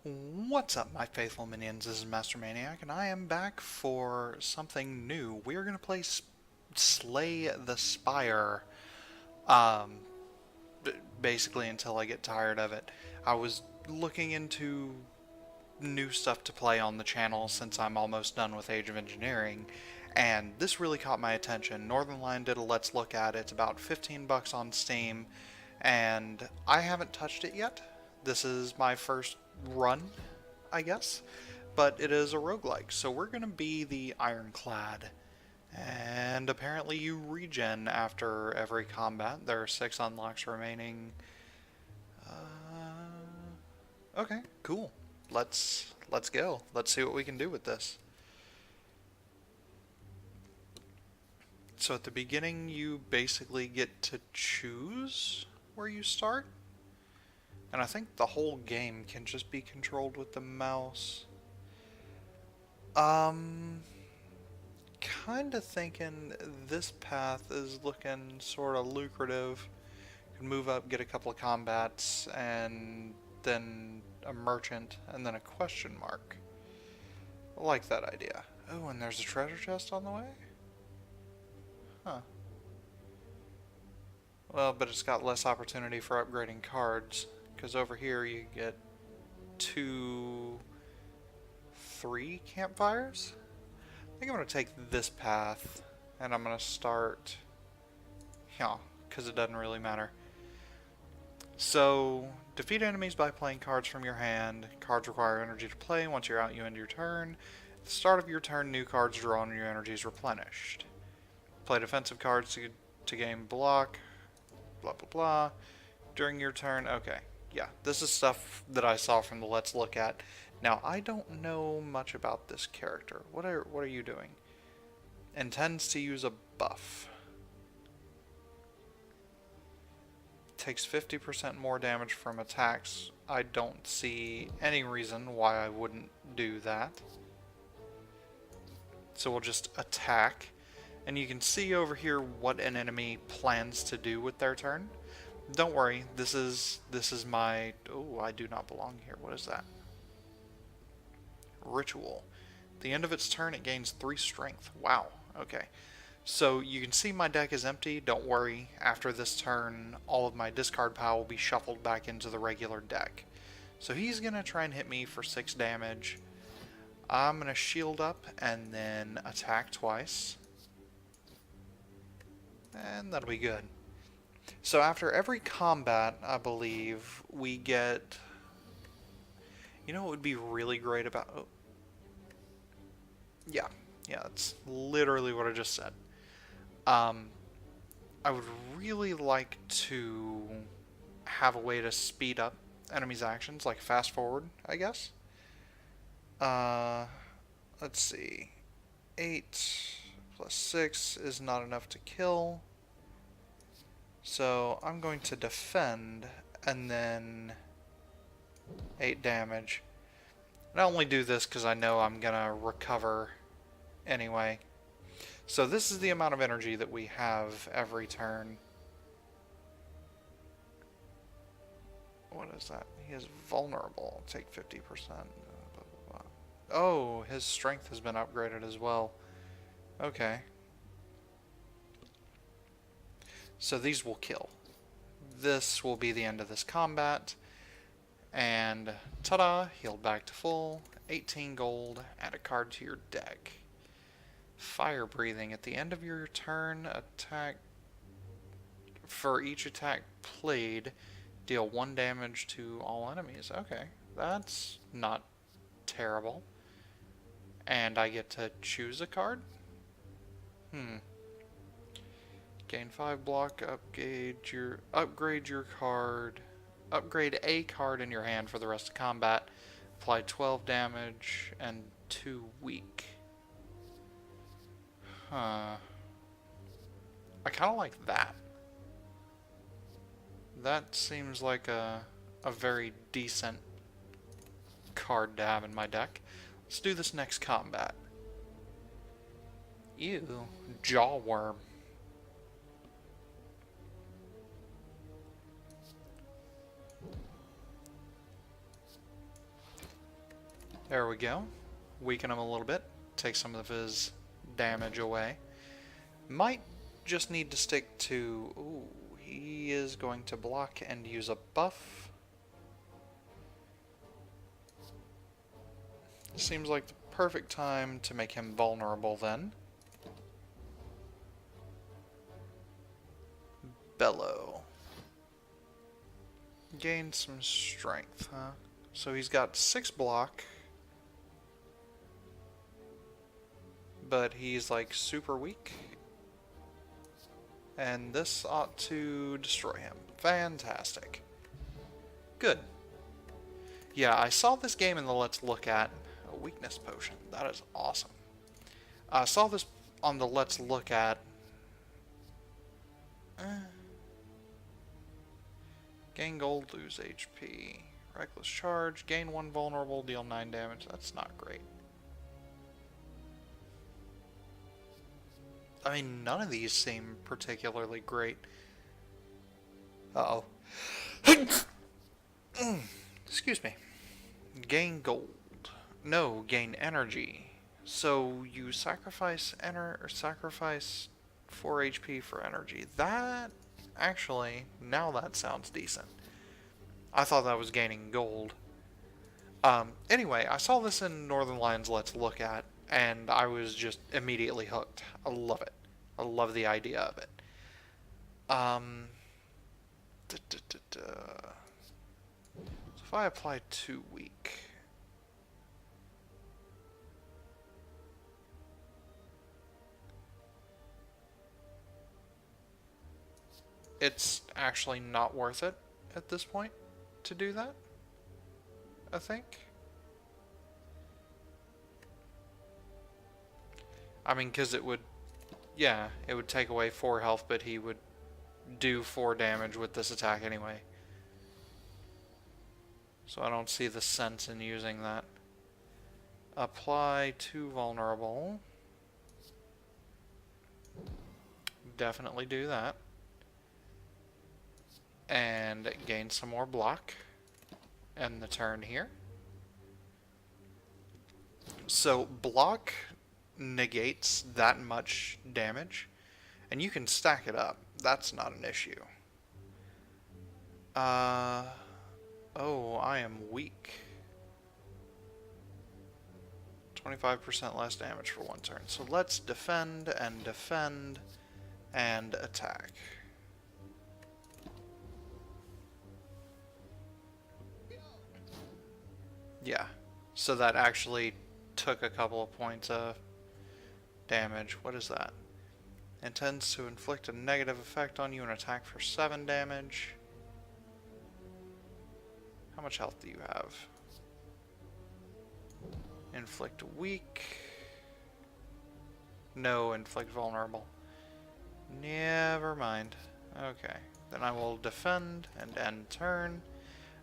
What's up, my faithful minions? This is Master Maniac, and I am back for something new. We're gonna play Slay the Spire, um, basically until I get tired of it. I was looking into new stuff to play on the channel since I'm almost done with Age of Engineering, and this really caught my attention. Northernlion did a Let's Look at it. It's about 15 bucks on Steam, and I haven't touched it yet. This is my first run, I guess, but it is a roguelike, so we're going to be the Ironclad. And apparently you regen after every combat. There are 6 unlocks remaining. Okay, cool. Let's go. Let's see what we can do with this. So at the beginning you basically get to choose where you start. And I think the whole game can just be controlled with the mouse. Kinda thinking this path is looking sorta lucrative. You can move up, get a couple of combats, and then a merchant, and then a question mark. I like that idea. Oh, and there's a treasure chest on the way? Huh. Well, but it's got less opportunity for upgrading cards, because over here you get 3 campfires? I think I'm going to take this path, and I'm going to start, yeah, because it doesn't really matter. So, defeat enemies by playing cards from your hand. Cards require energy to play. Once you're out, you end your turn. At the start of your turn, new cards drawn and your energy is replenished. Play defensive cards to gain block, blah blah blah. During your turn, okay. Yeah, this is stuff that I saw from the Let's Look at. Now, I don't know much about this character. What are you doing? Intends to use a buff. Takes 50% more damage from attacks. I don't see any reason why I wouldn't do that. So we'll just attack. And you can see over here what an enemy plans to do with their turn. Don't worry, this is my... Oh, I do not belong here. What is that? Ritual. At the end of its turn, it gains 3 strength. Wow, okay. So you can see my deck is empty. Don't worry, after this turn, all of my discard pile will be shuffled back into the regular deck. So he's going to try and hit me for 6 damage. I'm going to shield up and then attack twice. And that'll be good. So after every combat, I believe, we get... You know what would be really great about... Oh. Yeah, that's literally what I just said. I would really like to have a way to speed up enemies' actions, like fast forward, I guess. Let's see. 8 plus 6 is not enough to kill. So I'm going to defend and then 8 damage. And I only do this because I know I'm gonna recover anyway. So this is the amount of energy that we have every turn. What is that? He is vulnerable. Take 50%. Blah, blah, blah. Oh, his strength has been upgraded as well. Okay. So these will kill. This will be the end of this combat. And ta-da, healed back to full. 18 gold, add a card to your deck. Fire breathing. At the end of your turn, attack. For each attack played, deal 1 damage to all enemies. Okay, that's not terrible. And I get to choose a card? Gain 5 block, upgrade your card. Upgrade a card in your hand for the rest of combat. Apply 12 damage and 2 weak. Huh. I kind of like that. That seems like a very decent card to have in my deck. Let's do this next combat. Ew, Jawworm. There we go. Weaken him a little bit. Take some of his damage away. Might just need to stick to... Ooh, he is going to block and use a buff. Seems like the perfect time to make him vulnerable then. Bellow. Gain some strength, huh? So he's got 6 block. But he's like super weak. And this ought to destroy him. Fantastic. Good. Yeah, I saw this game in the Let's Look At. A weakness potion. That is awesome. I saw this on the Let's Look At. Gain gold, lose HP. Reckless charge, gain 1 vulnerable, deal 9 damage. That's not great. I mean, none of these seem particularly great. Uh-oh. Excuse me. Gain gold. No, gain energy. So you sacrifice sacrifice 4 HP for energy. That actually, now that sounds decent. I thought that was gaining gold. Anyway, I saw this in Northern Lions Let's Look At, and I was just immediately hooked. I love it. I love the idea of it. So if I apply 2 weak... It's actually not worth it at this point to do that, I think. I mean, because it would, yeah, it would take away 4 health, but he would do 4 damage with this attack anyway. So I don't see the sense in using that. Apply 2 vulnerable. Definitely do that. And gain some more block. End the turn here. So block negates that much damage, and you can stack it up. That's not an issue. Oh, I am weak. 25% less damage for 1 turn. So let's defend and attack. Yeah, so that actually took a couple of points of damage. What is that? Intends to inflict a negative effect on you and attack for 7 damage. How much health do you have? Inflict weak. No, inflict vulnerable. Never mind. Okay, then I will defend and end turn.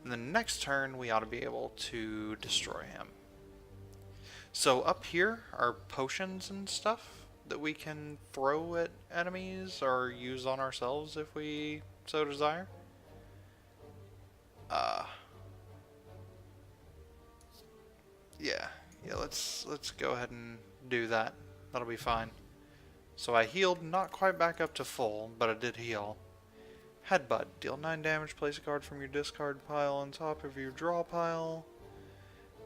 And the next turn, we ought to be able to destroy him. So up here are potions and stuff that we can throw at enemies or use on ourselves if we so desire. Yeah, let's go ahead and do that. That'll be fine. So I healed, not quite back up to full, but I did heal. Headbutt. Deal 9 damage, place a card from your discard pile on top of your draw pile.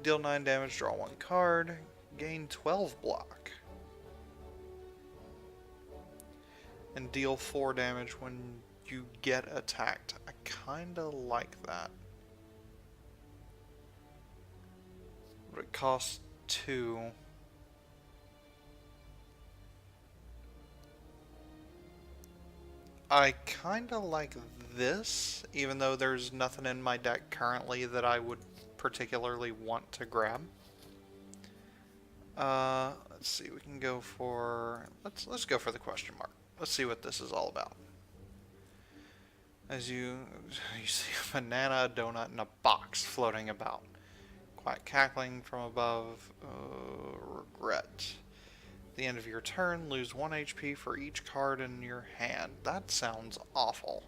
Deal 9 damage, draw 1 card. Gain 12 block. And deal 4 damage when you get attacked. I kinda like that. But it costs 2. I kinda like this, even though there's nothing in my deck currently that I would particularly want to grab. Let's see, we can go for... Let's go for the question mark. Let's see what this is all about. As you see a banana, a donut, and a box floating about. Quiet cackling from above. Regret. At the end of your turn, lose 1 HP for each card in your hand. That sounds awful.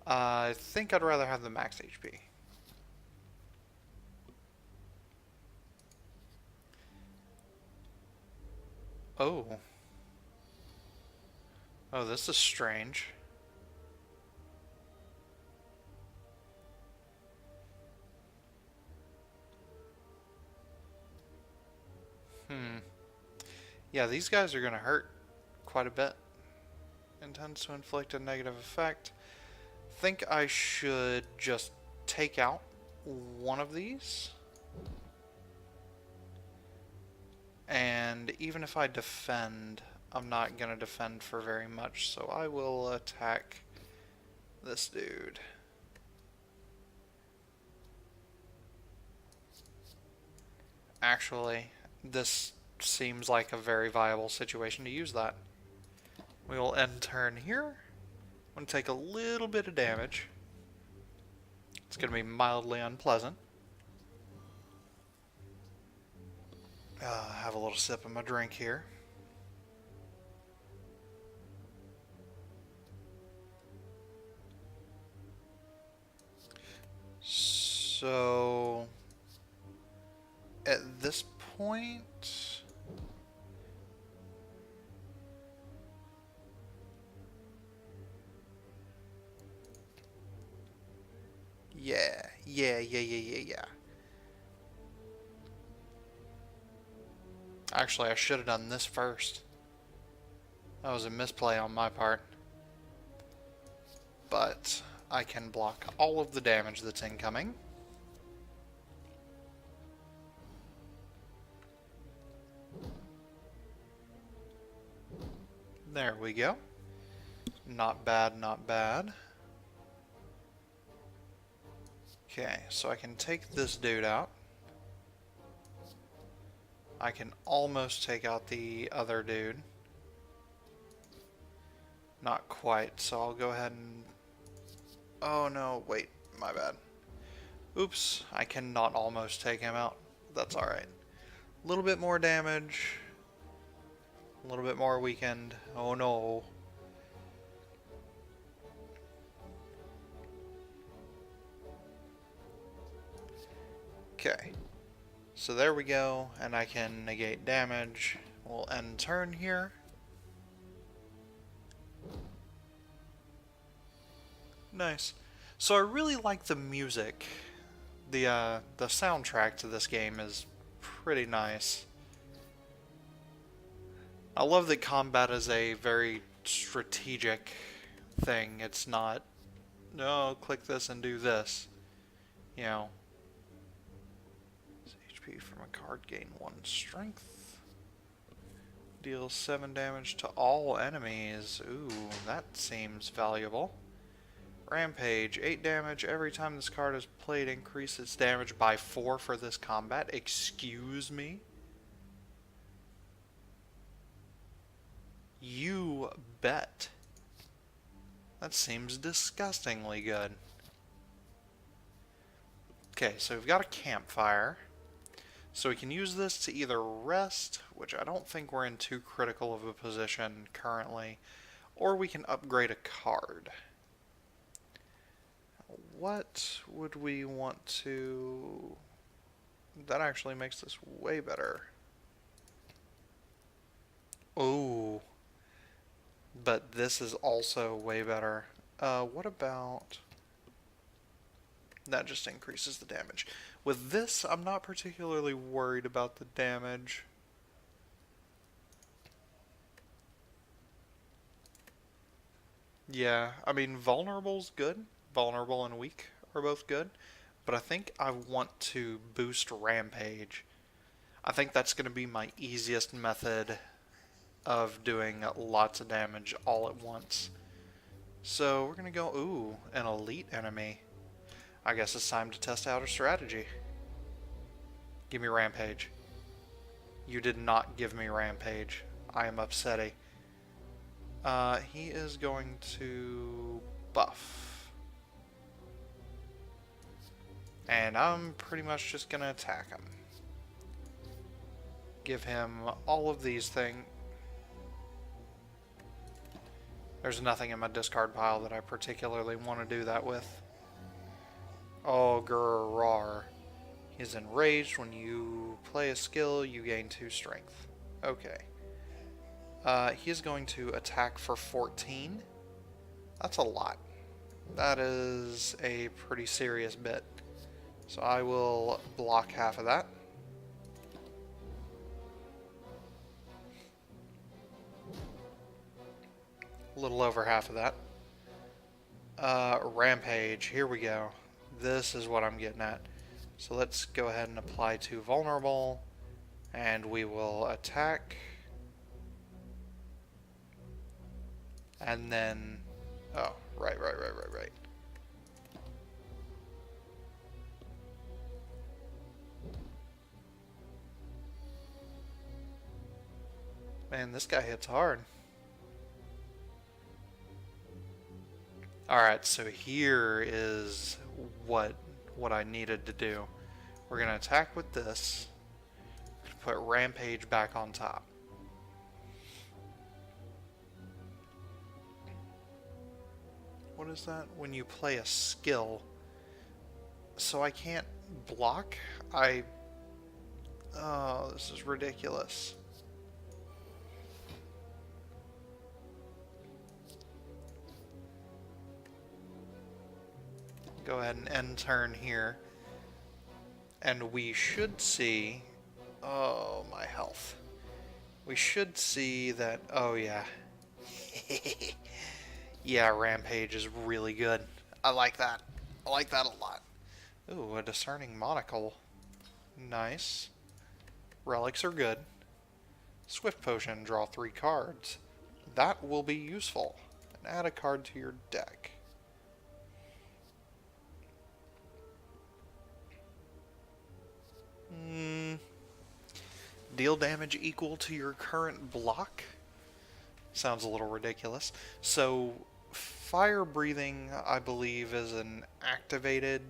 I think I'd rather have the max HP. Oh. Oh, this is strange. Hmm. Yeah, these guys are gonna hurt quite a bit. Intends to inflict a negative effect. Think I should just take out one of these. And even if I defend, I'm not gonna defend for very much, so I will attack this dude. Actually, this seems like a very viable situation to use that. We will end turn here. I'm going to take a little bit of damage. It's going to be mildly unpleasant. Have a little sip of my drink here. So, at this point, yeah. Actually, I should have done this first. That was a misplay on my part. But I can block all of the damage that's incoming. There we go. Not bad, not bad. Okay, so I can take this dude out. I can almost take out the other dude. Not quite, so I'll go ahead and... Oh no, wait, my bad. Oops, I cannot almost take him out. That's alright. A little bit more damage. A little bit more weakened. Oh no. Okay. So there we go, and I can negate damage. We'll end turn here. Nice. So I really like the music. The soundtrack to this game is pretty nice. I love that combat is a very strategic thing. It's not, no, click this and do this. You know. HP from a card, gain 1 strength. Deals 7 damage to all enemies. Ooh, that seems valuable. Rampage, 8 damage. Every time this card is played, increase its damage by 4 for this combat. Excuse me? You bet. That seems disgustingly good. Okay, so we've got a campfire. So we can use this to either rest, which I don't think we're in too critical of a position currently, or we can upgrade a card. What would we want to... That actually makes this way better. Oh. But this is also way better. What about... That just increases the damage. With this, I'm not particularly worried about the damage. Yeah, I mean, vulnerable's good. Vulnerable and weak are both good. But I think I want to boost Rampage. I think that's going to be my easiest method of doing lots of damage all at once. So we're going to go, ooh, an elite enemy. I guess it's time to test out a strategy. Give me Rampage. You did not give me Rampage. I am upsetty. He is going to buff. And I'm pretty much just going to attack him. Give him all of these things. There's nothing in my discard pile that I particularly want to do that with. Oh, grrr. He's enraged. When you play a skill, you gain 2 strength. Okay. He is going to attack for 14. That's a lot. That is a pretty serious bit. So I will block half of that. A little over half of that. Rampage, here we go. This is what I'm getting at. So let's go ahead and apply to vulnerable, and we will attack. And then, oh, right. Man, this guy hits hard. Alright, so here is what I needed to do. We're going to attack with this. Put Rampage back on top. What is that? When you play a skill. So I can't block? Oh, this is ridiculous. Go ahead and end turn here. And we should see... Oh, my health. We should see that... Oh, yeah. Yeah, Rampage is really good. I like that. I like that a lot. Ooh, a Discerning Monocle. Nice. Relics are good. Swift Potion, draw 3 cards. That will be useful. And add a card to your deck. Deal damage equal to your current block? Sounds a little ridiculous. So, fire breathing, I believe, is an activated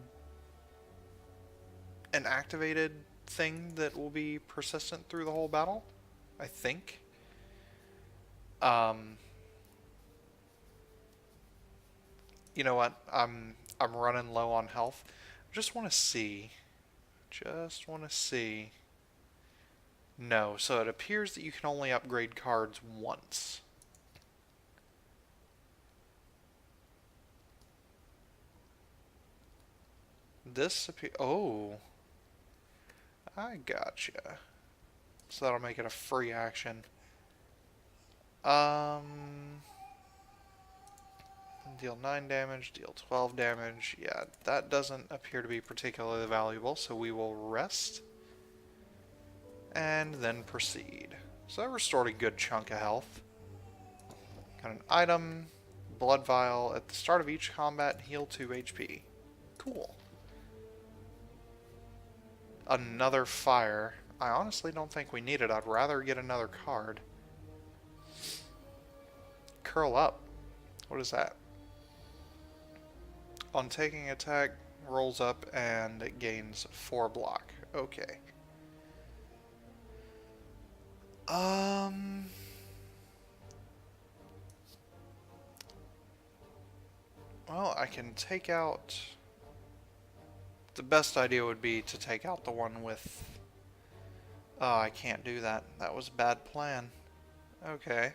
thing that will be persistent through the whole battle, I think. You know what? I'm running low on health. Just want to see. No, so it appears that you can only upgrade cards once. Oh. I gotcha. So that'll make it a free action. Deal 9 damage, deal 12 damage. Yeah, that doesn't appear to be particularly valuable, so we will rest. And then proceed. So that restored a good chunk of health. Got an item, blood vial. At the start of each combat, heal 2 HP. Cool. Another fire. I honestly don't think we need it. I'd rather get another card. Curl up. What is that? On taking attack, rolls up and it gains 4 block. Okay. Well, I can take out... The best idea would be to take out the one with... Oh, I can't do that. That was a bad plan. Okay.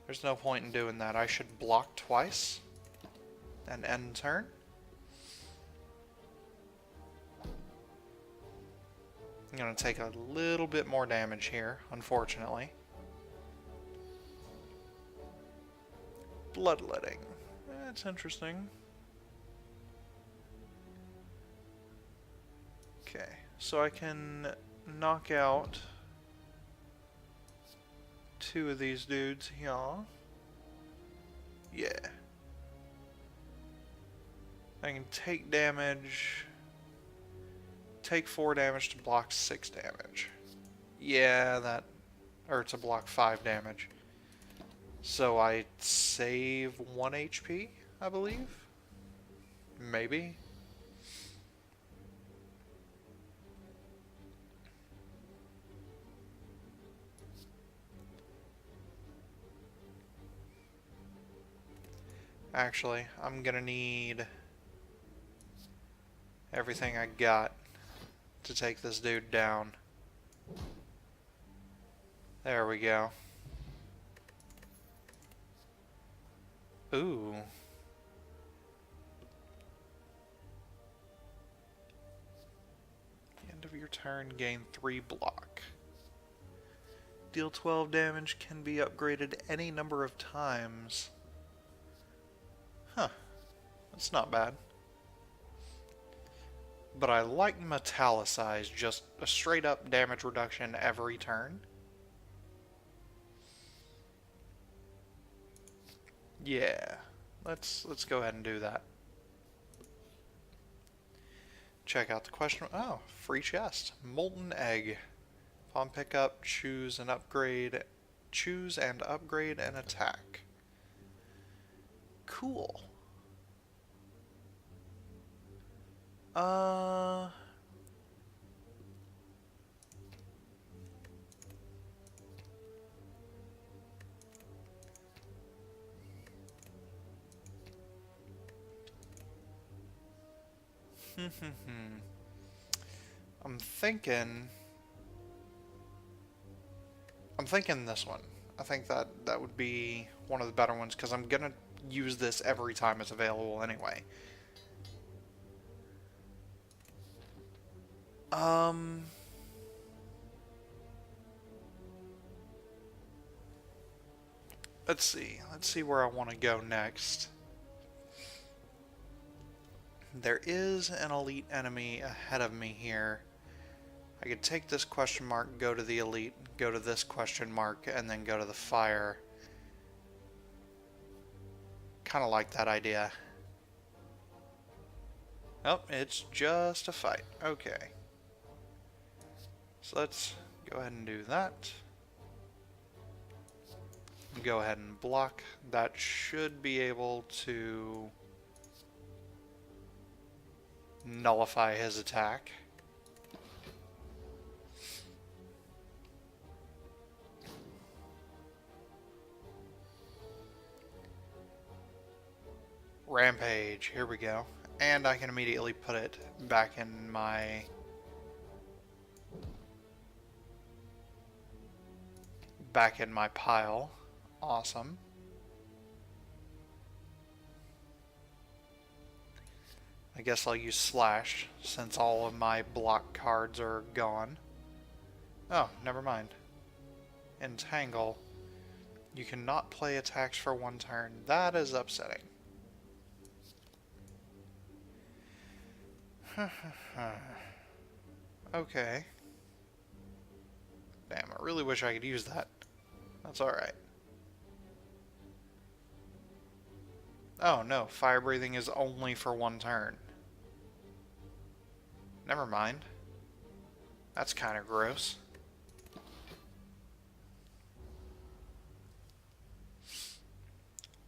There's no point in doing that. I should block twice and end turn. I'm going to take a little bit more damage here, unfortunately. Bloodletting. That's interesting. Okay, so I can knock out 2 of these dudes here. Yeah. I can take damage... Take 4 damage to block 6 damage. Yeah, that... Or to block 5 damage. So I save 1 HP, I believe? Maybe? Actually, I'm gonna need everything I got to take this dude down. There we go. Ooh. End of your turn, gain 3 block. Deal 12 damage, can be upgraded any number of times. Huh. That's not bad. But I like Metallicize, just a straight up damage reduction every turn. Yeah. Let's go ahead and do that. Check out the question. Oh, free chest. Molten Egg. Upon pickup, choose and upgrade an attack. Cool. I'm thinking this one. I think that would be one of the better ones because I'm gonna use this every time it's available anyway. Let's see. Let's see where I want to go next. There is an elite enemy ahead of me here. I could take this question mark, go to the elite, go to this question mark, and then go to the fire. Kind of like that idea. Oh, it's just a fight. Okay. So let's go ahead and do that. Go ahead and block. That should be able to nullify his attack. Rampage, here we go. And I can immediately put it back in my pile. Awesome. I guess I'll use Slash since all of my block cards are gone. Oh, never mind. Entangle. You cannot play attacks for one turn. That is upsetting. Okay. Damn, I really wish I could use that. That's alright. Oh no, fire breathing is only for one turn. Never mind. That's kind of gross.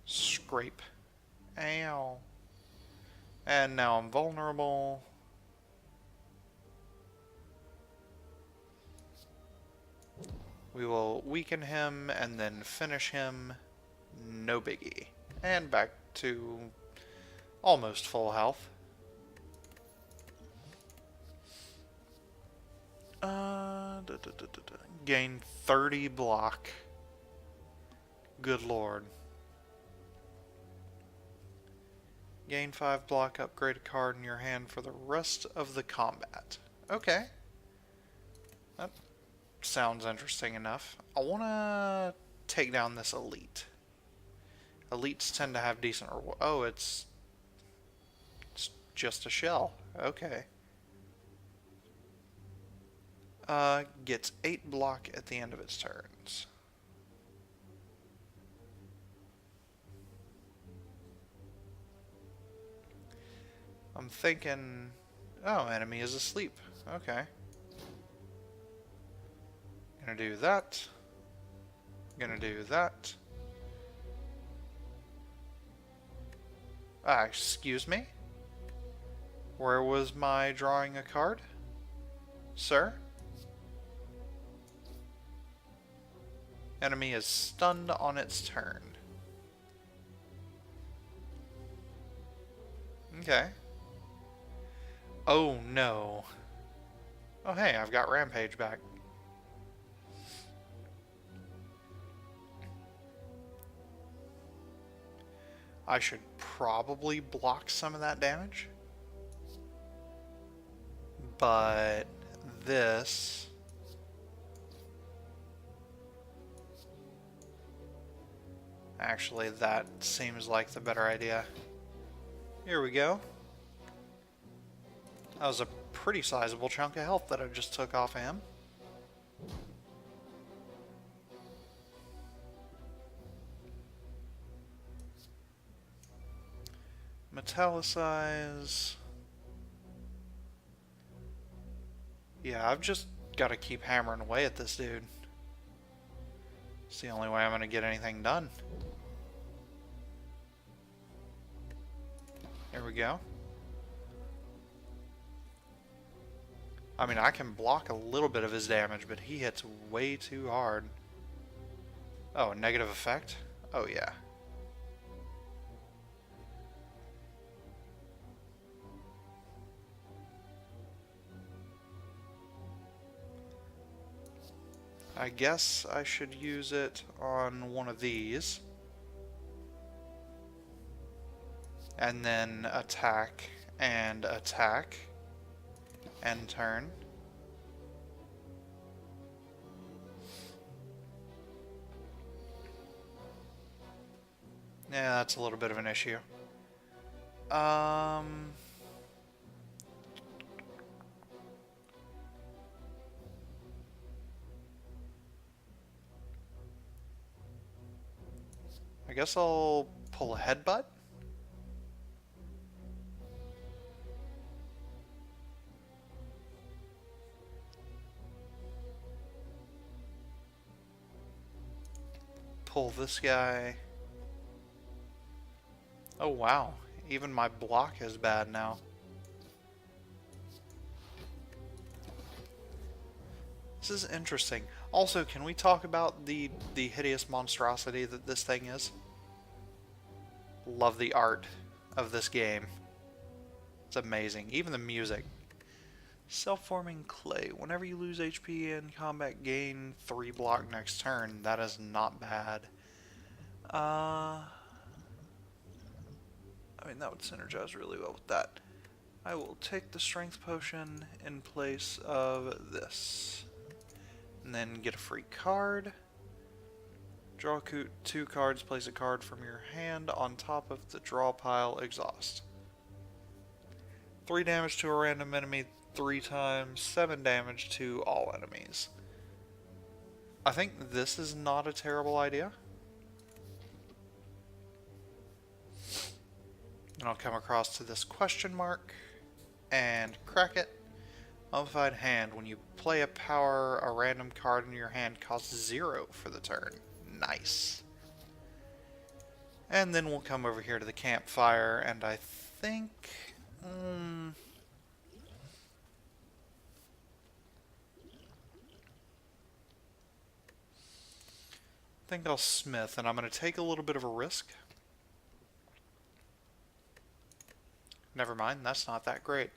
Scrape. Ow. And now I'm vulnerable. We will weaken him and then finish him. No biggie. And back to almost full health. Gain 30 block. Good lord. Gain 5 block, upgrade a card in your hand for the rest of the combat. Okay. That sounds interesting enough. I want to take down this elite. Elites tend to have decent reward. Oh, it's just a shell. Okay. Gets 8 block at the end of its turns. I'm thinking... Oh, enemy is asleep. Okay. Gonna do that. Gonna do that. Ah, excuse me? Where was my drawing a card? Sir? Enemy is stunned on its turn. Okay. Oh no. Oh hey, I've got Rampage back. I should probably block some of that damage. But this... Actually, that seems like the better idea. Here we go. That was a pretty sizable chunk of health that I just took off of him. Metallicize. Yeah, I've just got to keep hammering away at this dude. It's the only way I'm going to get anything done. There we go. I mean, I can block a little bit of his damage, but he hits way too hard. Oh, negative effect? Oh, yeah. I guess I should use it on one of these. And then attack and attack. End turn. Yeah, that's a little bit of an issue. I guess I'll pull a headbutt. Pull this guy. Oh wow, even my block is bad now. This is interesting. Also, can we talk about the hideous monstrosity that this thing is? Love the art of this game. It's amazing. Even the music. Self-forming clay. Whenever you lose HP in combat, gain 3 block next turn. That is not bad. I mean, that would synergize really well with that. I will take the strength potion in place of this. And then get a free card. Draw 2 cards, place a card from your hand on top of the draw pile, exhaust. 3 damage to a random enemy 3 times, 7 damage to all enemies. I think this is not a terrible idea. And I'll come across to this question mark and crack it. Mummified hand. When you play a power, a random card in your hand costs 0 for the turn. Nice. And then we'll come over here to the campfire, and I think... I think I'll smith, and I'm going to take a little bit of a risk. Never mind, that's not that great.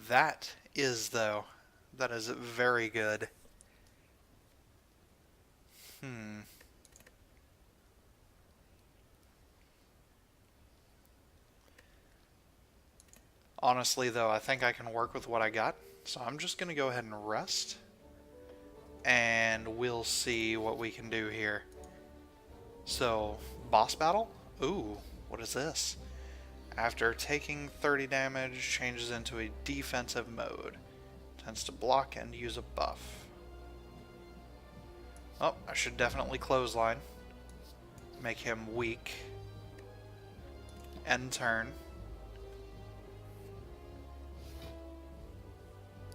That is, though. That is very good. Honestly, though, I think I can work with what I got. So I'm just going to go ahead and rest. And we'll see what we can do here. So, boss battle? Ooh, what is this? After taking 30 damage, changes into a defensive mode. Tends to block and use a buff. Oh, I should definitely clothesline. Make him weak. End turn.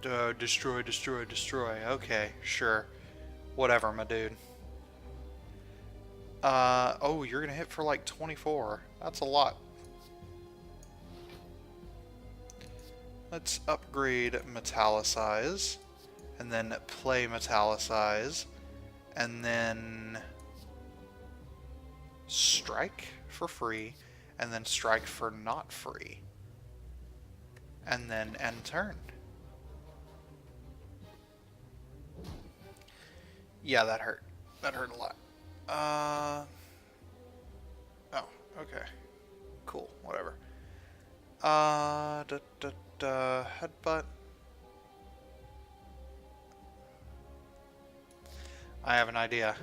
Destroy, destroy, destroy. Okay, sure. Whatever, my dude. Oh, you're gonna hit for like 24. That's a lot. Let's upgrade Metallicize, and then play Metallicize, and then Strike for free, and then Strike for not free, and then end turn. Yeah, that hurt. That hurt a lot. Uh, oh, okay. Cool, whatever. Headbutt. I have an idea.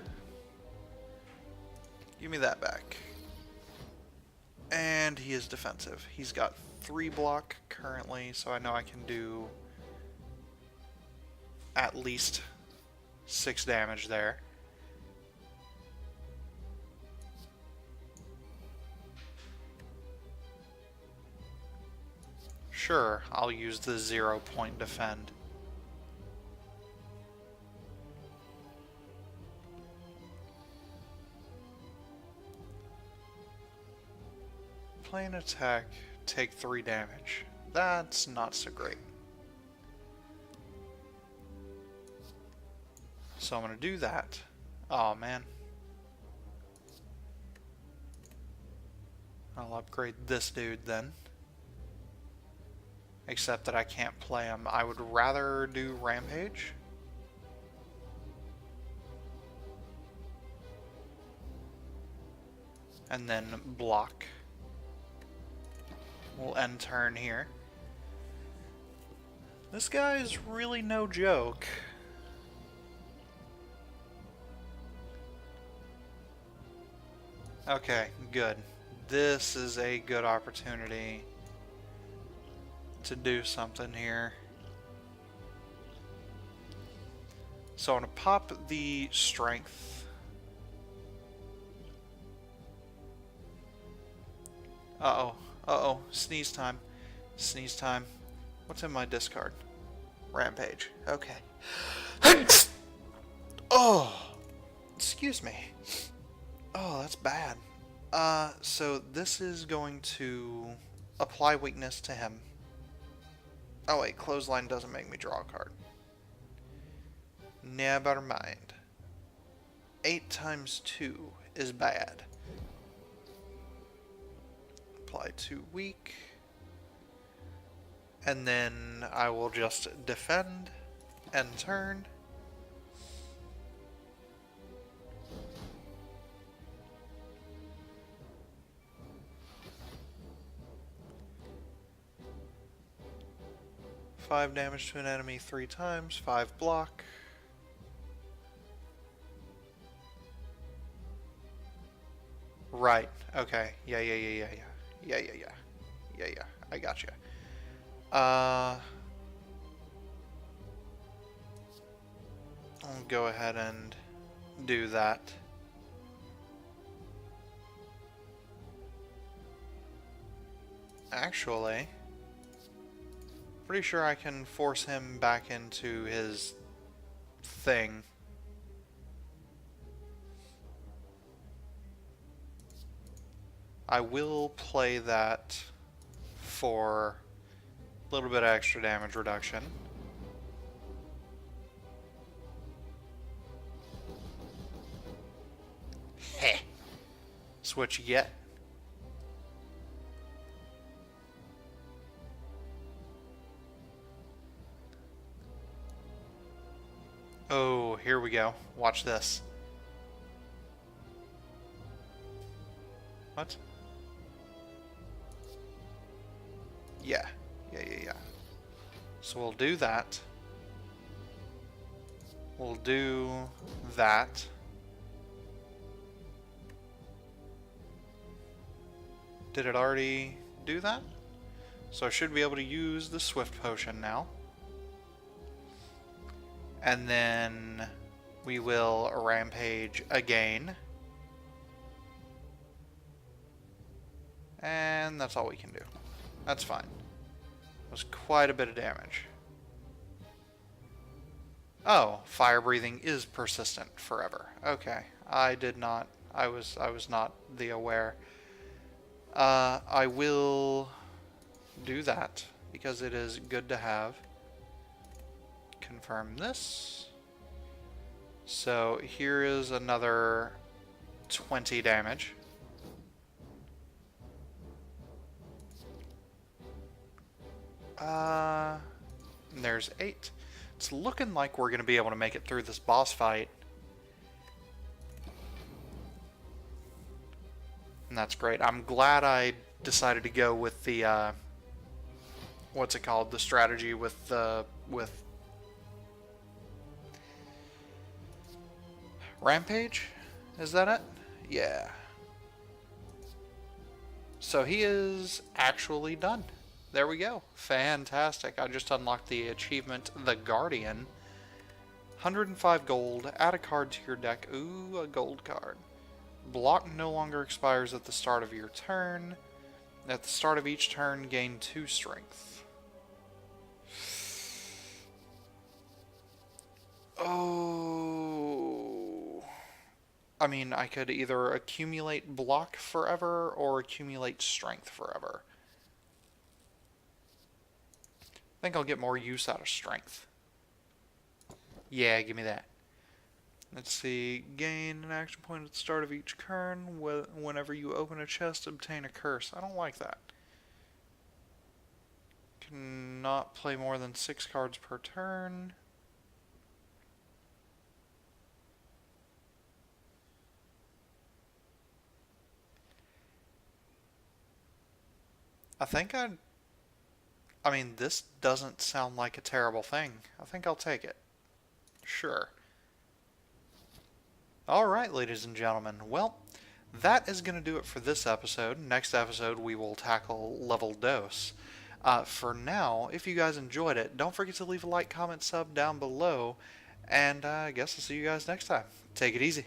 Give me that back. And he is defensive. He's got 3 block currently, so I know I can do at least 6 damage there. Sure, I'll use the 0-point defend. Plain attack, take 3 damage. That's not so great. So I'm going to do that. Oh man. I'll upgrade this dude then. Except that I can't play him. I would rather do Rampage. And then block. We'll end turn here. This guy is really no joke. Okay, good. This is a good opportunity to do something here. So I'm going to pop the strength. Uh-oh. Uh-oh. Sneeze time. Sneeze time. What's in my discard? Rampage. Okay. Oh! Excuse me. Oh, that's bad. So this is going to apply weakness to him. Oh wait, clothesline doesn't make me draw a card. Never mind. 8 times 2 is bad. Apply to weak. And then I will just defend and turn. Five damage to an enemy 3 times, 5 block. Right, okay. Yeah. I gotcha. I'll go ahead and do that. Actually, pretty sure I can force him back into his thing. I will play that for a little bit of extra damage reduction. Heh. Switch yet. Oh, here we go. Watch this. What? Yeah. So we'll do that. We'll do that. Did it already do that? So I should be able to use the Swift Potion now. And then we will Rampage again. And that's all we can do. That's fine. It was quite a bit of damage. Oh, fire breathing is persistent forever. Okay. I was not the aware. I will do that because it is good to have. Confirm this. So here is another 20 damage. There's 8. It's looking like we're going to be able to make it through this boss fight. That's great. I'm glad I decided to go with the what's it called? The strategy with Rampage? Is that it? Yeah. So he is actually done. There we go. Fantastic. I just unlocked the achievement, The Guardian. 105 gold. Add a card to your deck. Ooh, a gold card. Block no longer expires at the start of your turn. At the start of each turn, gain 2 strength. Oh. I mean, I could either accumulate block forever or accumulate strength forever. I think I'll get more use out of strength. Yeah, give me that. Let's see. Gain an action point at the start of each turn. Whenever you open a chest, obtain a curse. I don't like that. Cannot play more than 6 cards per turn. I mean, this doesn't sound like a terrible thing. I think I'll take it. Sure. Alright, ladies and gentlemen. Well, that is going to do it for this episode. Next episode, we will tackle Level Dose. For now, if you guys enjoyed it, don't forget to leave a like, comment, sub down below. And I guess I'll see you guys next time. Take it easy.